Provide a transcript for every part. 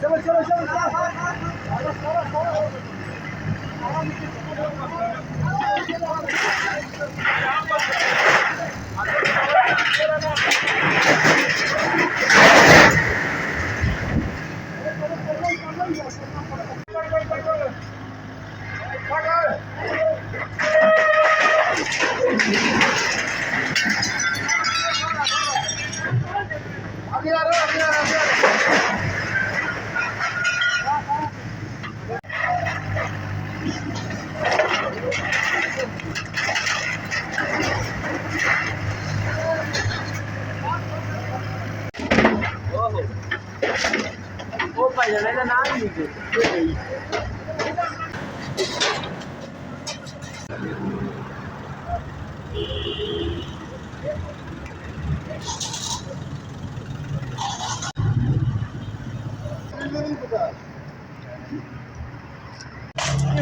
चलो चलो चलो अभी आ रहा अभी आ रहा वो भाई जाने का नाम नहीं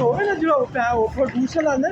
我为了就要办，我跑出去了呢。